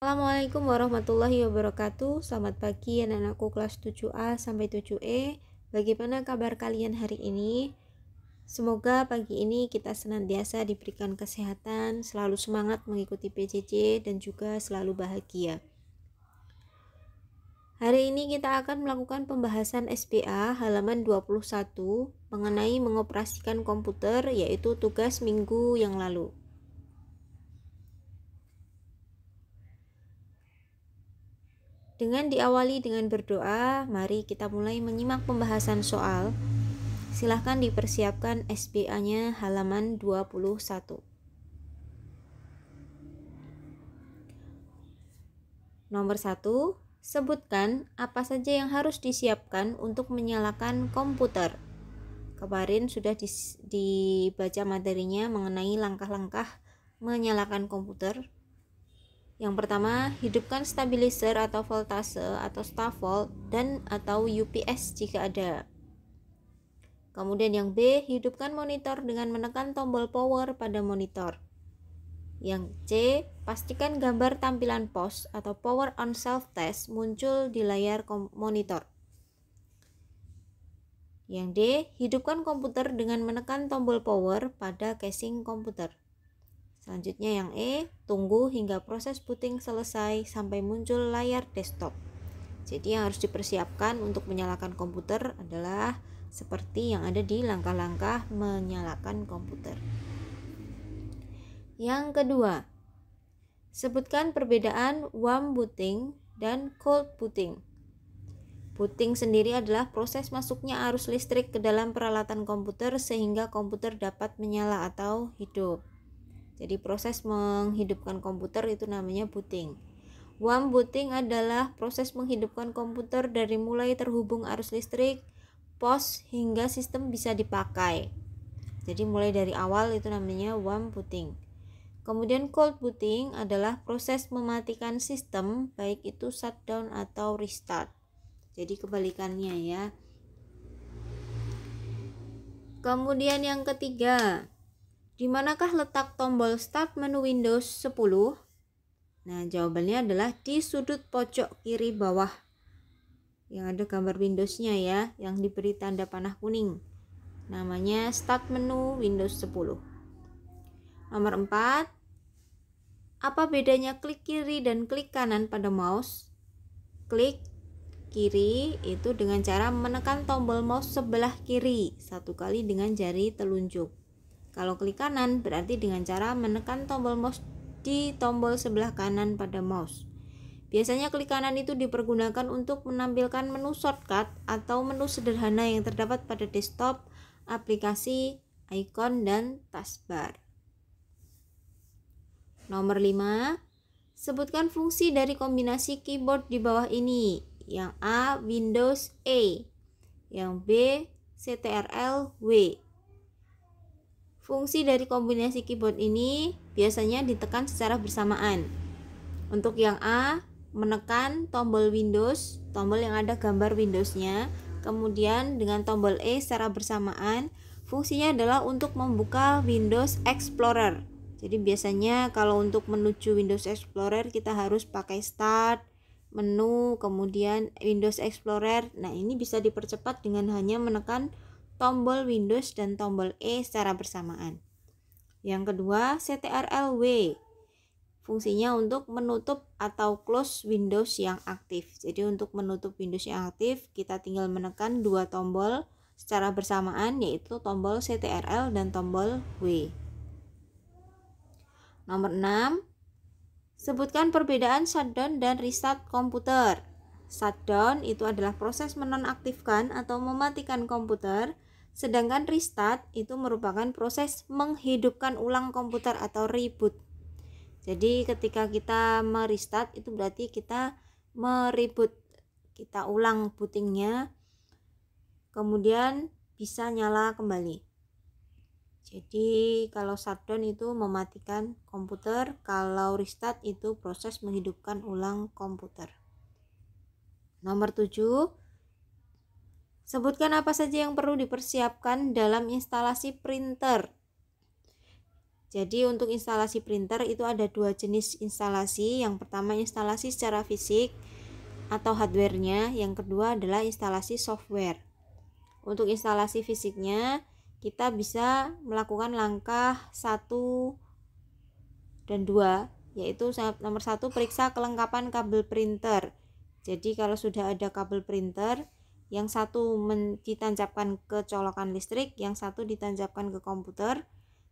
Assalamualaikum warahmatullahi wabarakatuh. Selamat pagi anak-anakku kelas 7A sampai 7E. Bagaimana kabar kalian hari ini? Semoga pagi ini kita senantiasa diberikan kesehatan, selalu semangat mengikuti PJJ dan juga selalu bahagia. Hari ini kita akan melakukan pembahasan SPA halaman 21 mengenai mengoperasikan komputer, yaitu tugas minggu yang lalu. Dengan diawali dengan berdoa, mari kita mulai menyimak pembahasan soal. Silahkan dipersiapkan SPA-nya halaman 21. Nomor 1, sebutkan apa saja yang harus disiapkan untuk menyalakan komputer. Kemarin sudah dibaca materinya mengenai langkah-langkah menyalakan komputer. Yang pertama, hidupkan stabilizer atau voltase atau stop volt dan atau UPS jika ada. Kemudian yang B, hidupkan monitor dengan menekan tombol power pada monitor. Yang C, pastikan gambar tampilan POS atau power on self test muncul di layar monitor. Yang D, hidupkan komputer dengan menekan tombol power pada casing komputer. Selanjutnya yang E, tunggu hingga proses booting selesai sampai muncul layar desktop. Jadi yang harus dipersiapkan untuk menyalakan komputer adalah seperti yang ada di langkah-langkah menyalakan komputer. Yang kedua, sebutkan perbedaan warm booting dan cold booting. Booting sendiri adalah proses masuknya arus listrik ke dalam peralatan komputer sehingga komputer dapat menyala atau hidup. Jadi proses menghidupkan komputer itu namanya booting. Warm booting adalah proses menghidupkan komputer dari mulai terhubung arus listrik, POS hingga sistem bisa dipakai. Jadi mulai dari awal itu namanya warm booting. Kemudian cold booting adalah proses mematikan sistem, baik itu shutdown atau restart. Jadi kebalikannya ya. Kemudian yang ketiga, di manakah letak tombol Start menu Windows 10? Nah, jawabannya adalah di sudut pojok kiri bawah. Yang ada gambar Windows-nya ya, yang diberi tanda panah kuning. Namanya Start menu Windows 10. Nomor 4. Apa bedanya klik kiri dan klik kanan pada mouse? Klik kiri itu dengan cara menekan tombol mouse sebelah kiri satu kali dengan jari telunjuk. Kalau klik kanan berarti dengan cara menekan tombol mouse di tombol sebelah kanan pada mouse. Biasanya klik kanan itu dipergunakan untuk menampilkan menu shortcut atau menu sederhana yang terdapat pada desktop, aplikasi, icon, dan taskbar. Nomor 5, sebutkan fungsi dari kombinasi keyboard di bawah ini. Yang A, Windows A. Yang B, CTRL-W. Fungsi dari kombinasi keyboard ini biasanya ditekan secara bersamaan. Untuk yang A, menekan tombol Windows, tombol yang ada gambar Windows-nya. Kemudian dengan tombol E secara bersamaan, fungsinya adalah untuk membuka Windows Explorer. Jadi biasanya kalau untuk menuju Windows Explorer kita harus pakai Start, menu, kemudian Windows Explorer. Nah, ini bisa dipercepat dengan hanya menekan tombol Windows dan tombol E secara bersamaan. Yang kedua, CTRL-W. Fungsinya untuk menutup atau close Windows yang aktif. Jadi untuk menutup Windows yang aktif, kita tinggal menekan dua tombol secara bersamaan, yaitu tombol CTRL dan tombol W. Nomor 6. Sebutkan perbedaan shutdown dan restart komputer. Shutdown itu adalah proses menonaktifkan atau mematikan komputer. Sedangkan restart itu merupakan proses menghidupkan ulang komputer atau reboot. Jadi ketika kita merestart itu berarti kita mereboot, kita ulang bootingnya, kemudian bisa nyala kembali. Jadi kalau shutdown itu mematikan komputer, kalau restart itu proses menghidupkan ulang komputer. Nomor 7. Sebutkan apa saja yang perlu dipersiapkan dalam instalasi printer. Jadi untuk instalasi printer itu ada dua jenis instalasi. Yang pertama instalasi secara fisik atau hardware-nya, yang kedua adalah instalasi software. Untuk instalasi fisiknya kita bisa melakukan langkah 1 dan 2, yaitu nomor 1 periksa kelengkapan kabel printer. Jadi kalau sudah ada kabel printer, yang satu ditancapkan ke colokan listrik, yang satu ditancapkan ke komputer.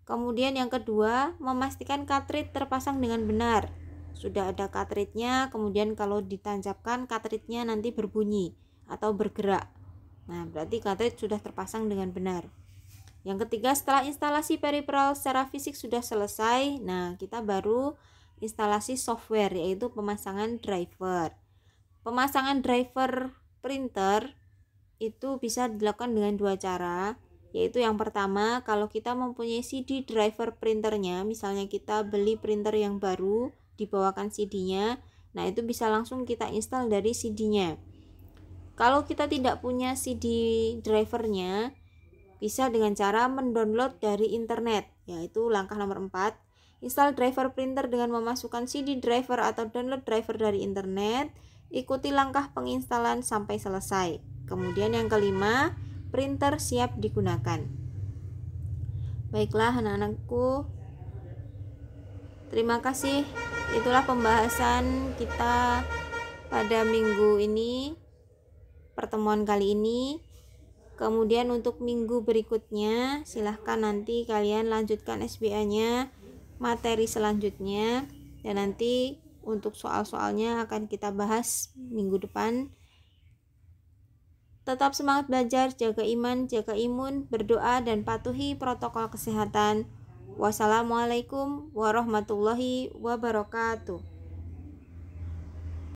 Kemudian yang kedua, memastikan cartridge terpasang dengan benar. Sudah ada cartridge-nya, kemudian kalau ditancapkan cartridge-nya nanti berbunyi atau bergerak. Nah, berarti cartridge sudah terpasang dengan benar. Yang ketiga, setelah instalasi peripheral secara fisik sudah selesai, nah kita baru instalasi software, yaitu pemasangan driver. Pemasangan driver printer itu bisa dilakukan dengan dua cara, yaitu yang pertama, kalau kita mempunyai CD driver printernya, misalnya kita beli printer yang baru, dibawakan CD-nya, nah itu bisa langsung kita install dari CD-nya. Kalau kita tidak punya CD drivernya, bisa dengan cara mendownload dari internet, yaitu langkah nomor 4. Install driver printer dengan memasukkan CD driver atau download driver dari internet. Ikuti langkah penginstalan sampai selesai. Kemudian yang kelima, printer siap digunakan. Baiklah anak-anakku, terima kasih. Itulah pembahasan kita pada minggu ini, pertemuan kali ini. Kemudian untuk minggu berikutnya silahkan nanti kalian lanjutkan SBA-nya, materi selanjutnya, dan nanti untuk soal-soalnya akan kita bahas minggu depan. Tetap semangat belajar, jaga iman, jaga imun, berdoa dan patuhi protokol kesehatan. Wassalamualaikum warahmatullahi wabarakatuh.